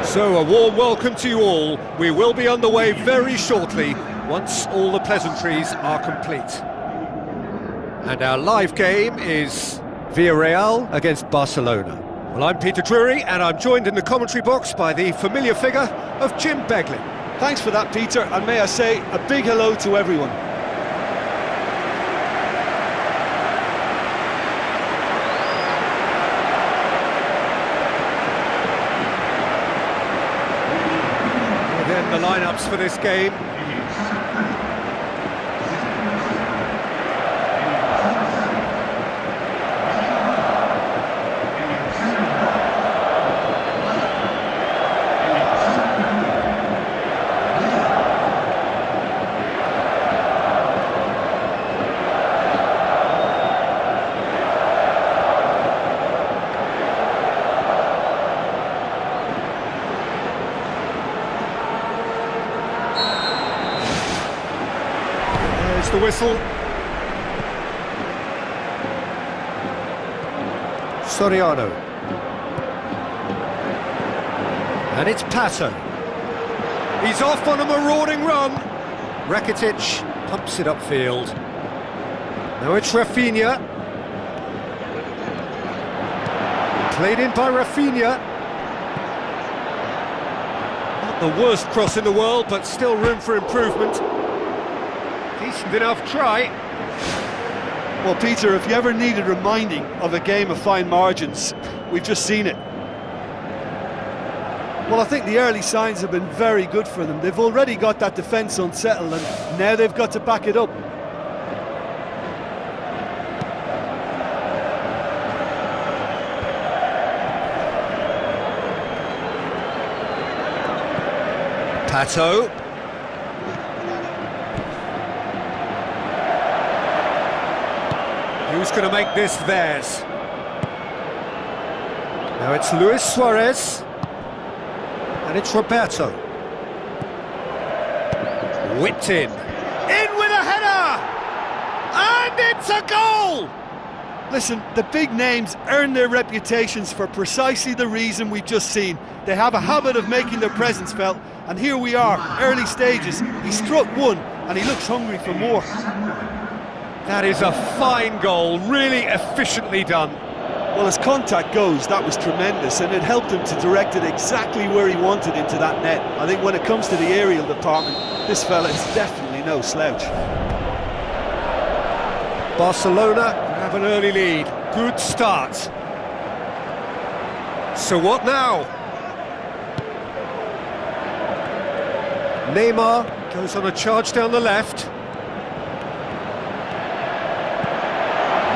So a warm welcome to you all. We will be underway very shortly, once all the pleasantries are complete. And our live game is Villarreal against Barcelona. Well, I'm Peter Drury, and I'm joined in the commentary box by the familiar figure of Jim Begley. Thanks for that, Peter, and may I say a big hello to everyone. The lineups for this game. The whistle. Soriano. And it's Pato. He's off on a marauding run. Rakitic pumps it upfield. Now it's Rafinha. Played in by Rafinha. Not the worst cross in the world, but still room for improvement. Decent enough try. Well, Peter, if you ever needed reminding of a game of fine margins, we've just seen it. Well, I think the early signs have been very good for them. They've already got that defence unsettled, and now they've got to back it up. Pato. Who's going to make this theirs? Now it's Luis Suarez. And it's Roberto. Whipped in. In with a header! And it's a goal! Listen, the big names earn their reputations for precisely the reason we've just seen. They have a habit of making their presence felt, and here we are, early stages. He struck one, and he looks hungry for more. That is a fine goal, really efficiently done. Well, as contact goes, that was tremendous, and it helped him to direct it exactly where he wanted into that net. I think when it comes to the aerial department, this fella is definitely no slouch. Barcelona have an early lead. Good start. So what now? Neymar goes on a charge down the left.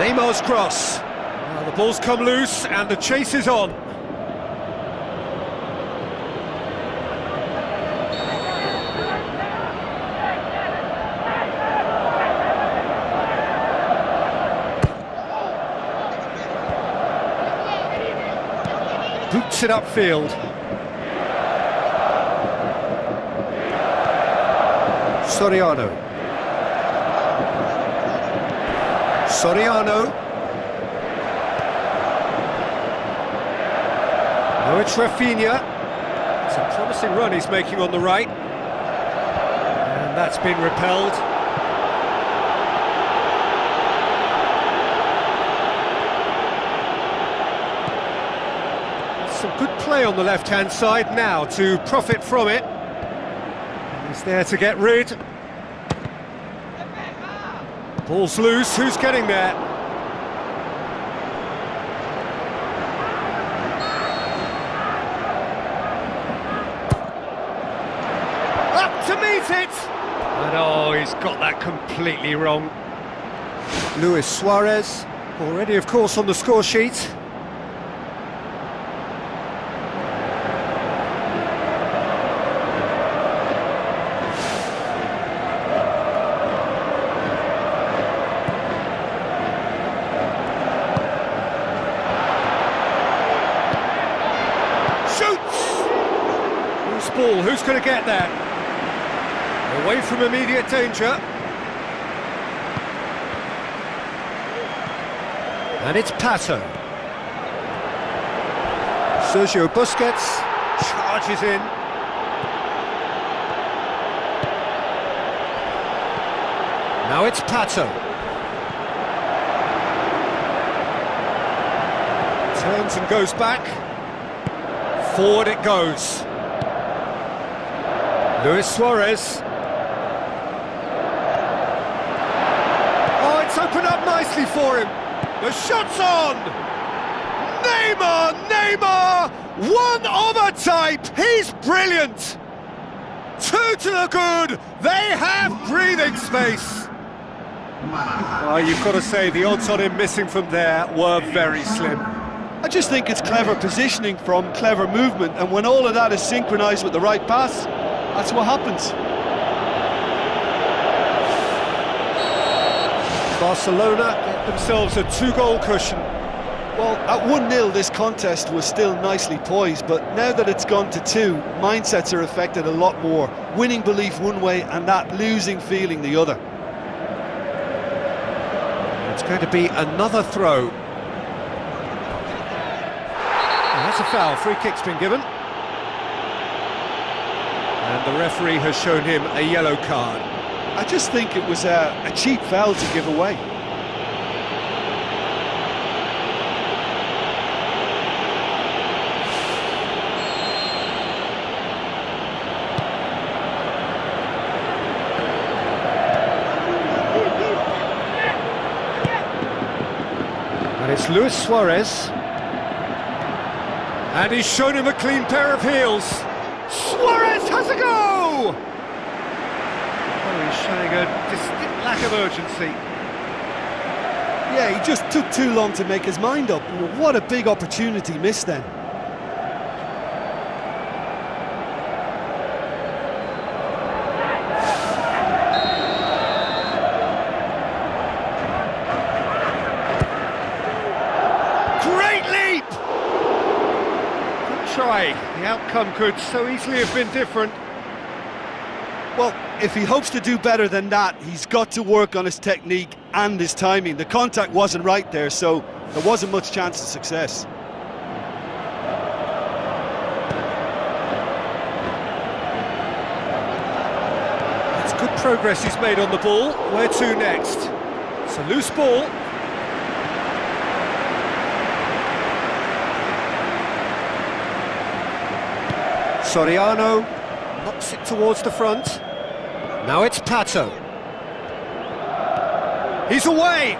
Neymar's cross. Now the ball's come loose and the chase is on. Boots it upfield. Soriano. Now it's Rafinha. It's a promising run he's making on the right. And that's been repelled. Some good play on the left-hand side now to profit from it. He's there to get rid. Ball's loose, who's getting there? Up to meet it! And oh, he's got that completely wrong. Luis Suarez, already of course on the score sheet. Ball, who's going to get that? Away from immediate danger. And it's Pato. Sergio Busquets Charges in. Now it's Pato. Turns and goes back. Forward it goes. Luis Suarez. Oh, it's opened up nicely for him. The shot's on! Neymar! One of a type! He's brilliant! Two to the good! They have breathing space! Oh, you've got to say, the odds on him missing from there were very slim. I just think it's clever positioning from clever movement, and when all of that is synchronised with the right pass, that's what happens. Barcelona get themselves a 2-goal cushion. Well, at 1-0 this contest was still nicely poised, but now that it's gone to 2, mindsets are affected a lot more. Winning belief one way and that losing feeling the other. It's going to be another throw. And that's a foul. Free kick's been given. And the referee has shown him a yellow card. I just think it was a cheap foul to give away. And it's Luis Suarez. And he's shown him a clean pair of heels. Suarez has a go! Oh, he's showing a distinct lack of urgency. Yeah, he just took too long to make his mind up. What a big opportunity missed then. Great leap! Good try. The outcome could so easily have been different. Well, if he hopes to do better than that, he's got to work on his technique and his timing. The contact wasn't right there, so there wasn't much chance of success. It's good progress he's made on the ball. Where to next? It's a loose ball. Soriano knocks it towards the front. Now it's Pato. He's away!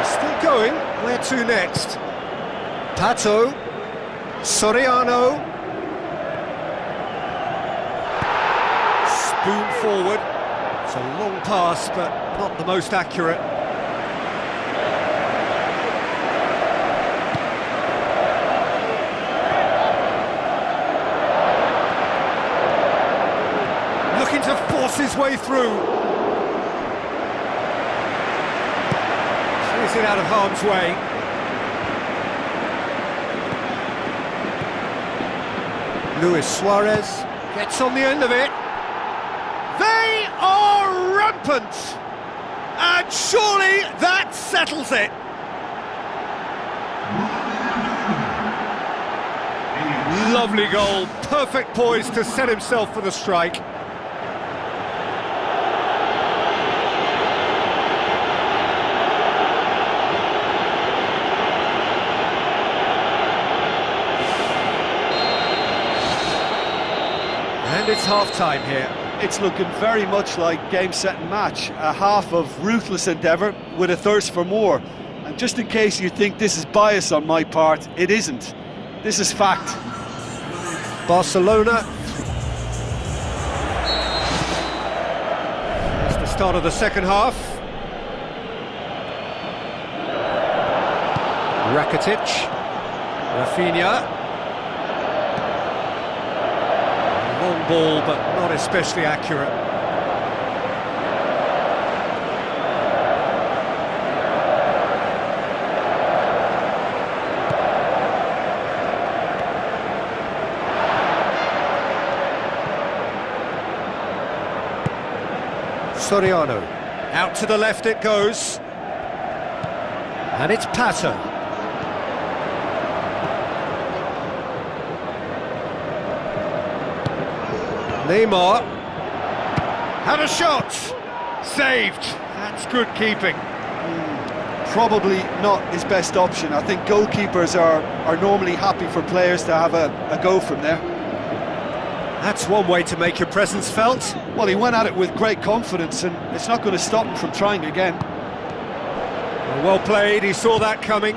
Still going. Where to next? Pato. Soriano. Spoon forward. It's a long pass, but not the most accurate. Looking to force his way through. Clears it out of harm's way. Luis Suarez gets on the end of it. They are rampant! And surely that settles it. Lovely goal, perfect poise to set himself for the strike. And it's half-time here. It's looking very much like game, set and match. A half of ruthless endeavour with a thirst for more. And just in case you think this is bias on my part, it isn't. This is fact. Barcelona. It's the start of the second half. Rakitic. Rafinha. Long ball, but not especially accurate. Soriano. Out to the left it goes. And it's Pato. Neymar had a shot, saved. That's good keeping. Probably not his best option. I think goalkeepers are normally happy for players to have a go from there. That's one way to make your presence felt. Well, he went at it with great confidence, and it's not going to stop him from trying again. Well played, he saw that coming.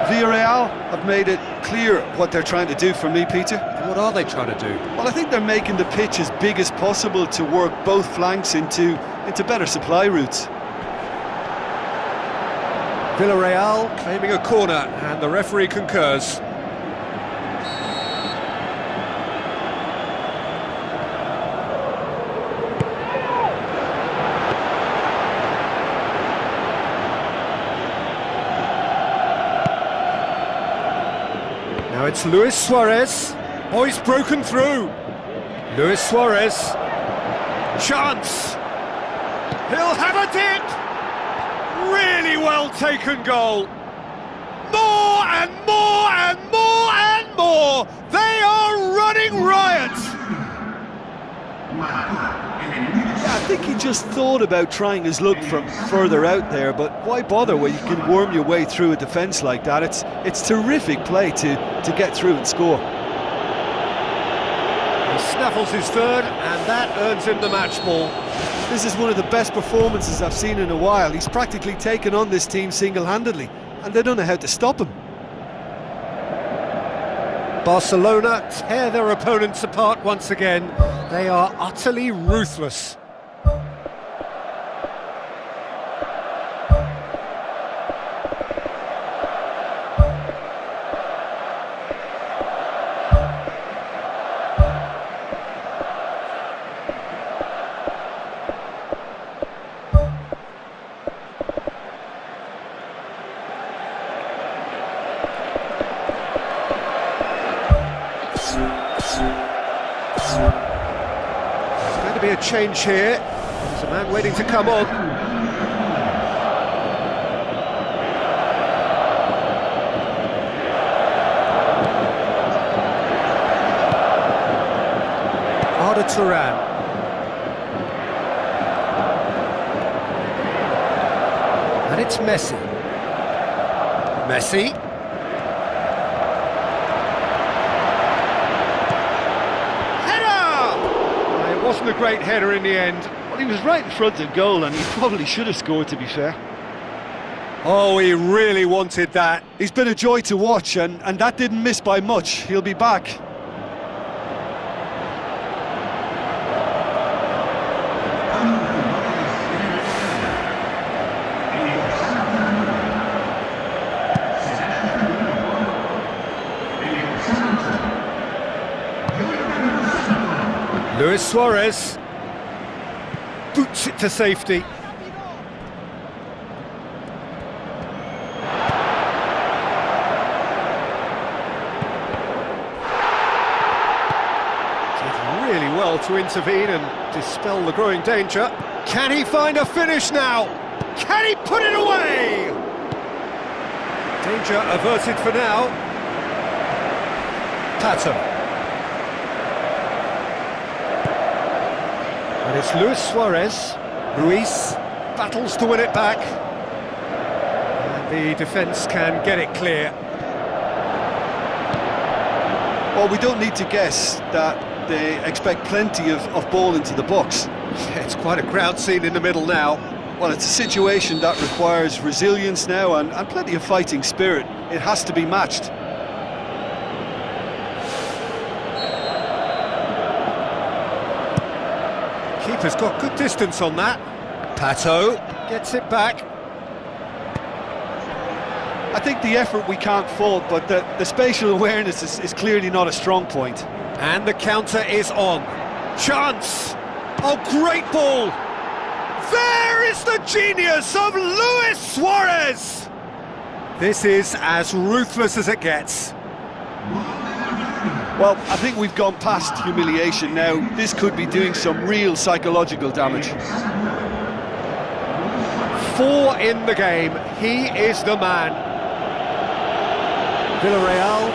Villarreal have made it clear what they're trying to do for me, Peter. What are they trying to do? Well, I think they're making the pitch as big as possible to work both flanks into better supply routes. Villarreal claiming a corner, and the referee concurs. Now it's Luis Suarez. Oh, he's broken through. Luis Suarez. Chance. He'll have a dip. Really well taken goal. More and more and more and more. They are running riot. Yeah, I think he just thought about trying his luck from further out there, but why bother when you can worm your way through a defence like that? It's terrific play to get through and score. He snaffles his third, and that earns him the match ball. This is one of the best performances I've seen in a while. He's practically taken on this team single-handedly, and they don't know how to stop him. Barcelona tear their opponents apart once again. They are utterly ruthless. There's going to be a change here. There's a man waiting to come on. Arda Turan. And it's Messi. Messi. Wasn't a great header in the end. Well, he was right in front of goal, and he probably should have scored, to be fair. Oh, he really wanted that. He's been a joy to watch, and that didn't miss by much. He'll be back. Luis Suarez boots it to safety. Did really well to intervene and dispel the growing danger. Can he find a finish now? Can he put it away? Danger averted for now. Pato. And it's Luis Suarez. Ruiz battles to win it back. And the defence can get it clear. Well, we don't need to guess that they expect plenty of ball into the box. Yeah, it's quite a crowd scene in the middle now. Well, it's a situation that requires resilience now and plenty of fighting spirit. It has to be matched. Keeper's got good distance on that. Pato gets it back. I think the effort we can't fault, but the spatial awareness is clearly not a strong point. And the counter is on. Chance! Oh, great ball! There is the genius of Luis Suarez! This is as ruthless as it gets. Well, I think we've gone past humiliation now. This could be doing some real psychological damage. 4 in the game. He is the man. Villarreal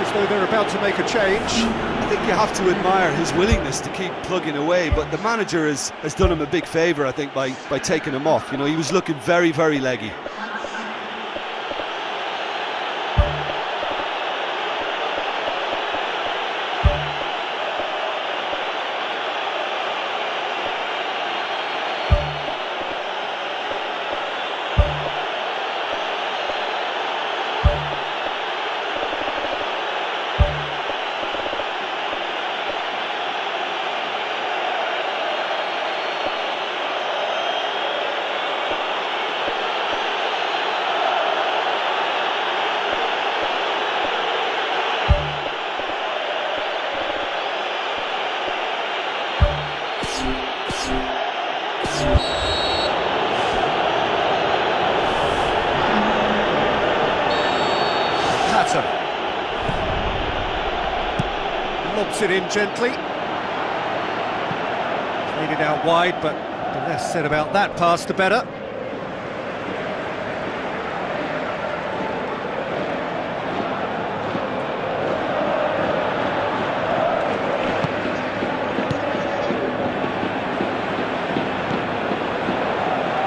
as though they're about to make a change. I think you have to admire his willingness to keep plugging away, but the manager has done him a big favour, I think, by taking him off. You know, he was looking very, very leggy. Lobs it in gently. Played it out wide, but the less said about that pass, the better.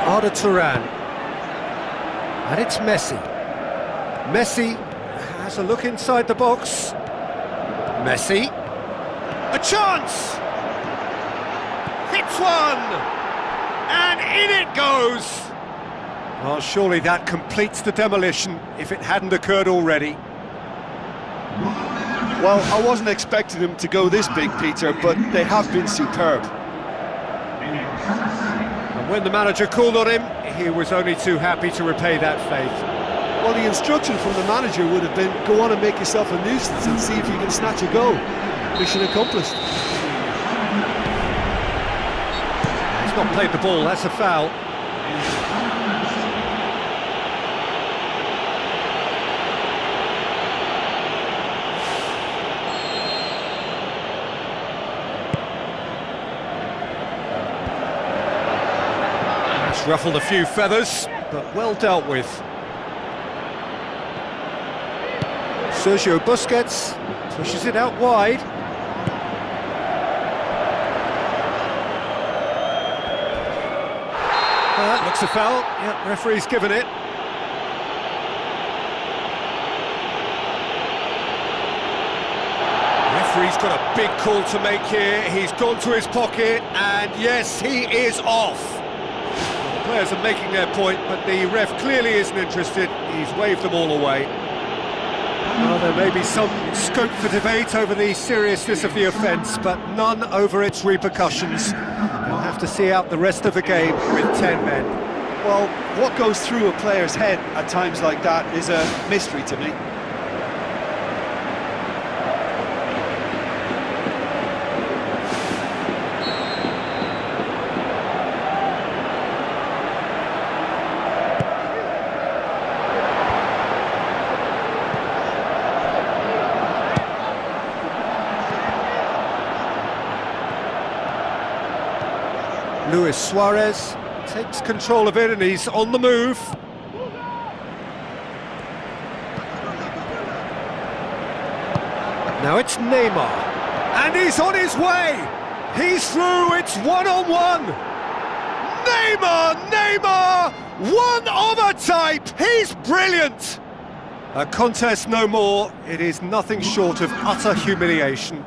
Arda Turan. And it's Messi. Messi has a look inside the box. Messi. A chance! Hits one! And in it goes! Well, surely that completes the demolition, if it hadn't occurred already. Well, I wasn't expecting them to go this big, Peter, but they have been superb. And when the manager called on him, he was only too happy to repay that faith. Well, the instruction from the manager would have been, go on and make yourself a nuisance and see if you can snatch a goal. Mission accomplished. He's not played the ball, that's a foul. That's ruffled a few feathers, but well dealt with. Sergio Busquets pushes it out wide. That looks a foul. Yep, referee's given it. Referee's got a big call to make here. He's gone to his pocket, and yes, he is off. The players are making their point, but the ref clearly isn't interested. He's waved them all away. Well, there may be some scope for debate over the seriousness of the offence, but none over its repercussions. We'll have to see out the rest of the game with 10 men. Well, what goes through a player's head at times like that is a mystery to me. Luis Suarez takes control of it and he's on the move. Now it's Neymar, and he's on his way! He's through, it's one-on-one! Neymar! One of a type! He's brilliant! A contest no more, it is nothing short of utter humiliation.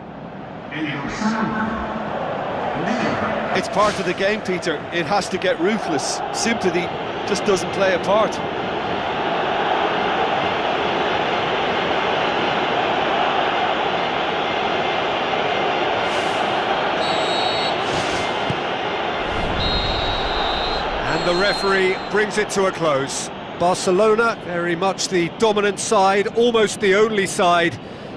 It's part of the game, Peter. It has to get ruthless. Sympathy just doesn't play a part. And the referee brings it to a close. Barcelona, very much the dominant side, almost the only side.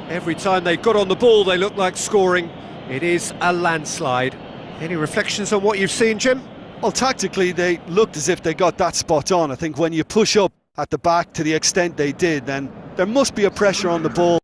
Every time they got on the ball, they looked like scoring. It is a landslide. Any reflections on what you've seen, Jim? Well, tactically, they looked as if they got that spot on. I think when you push up at the back to the extent they did, then there must be a pressure on the ball.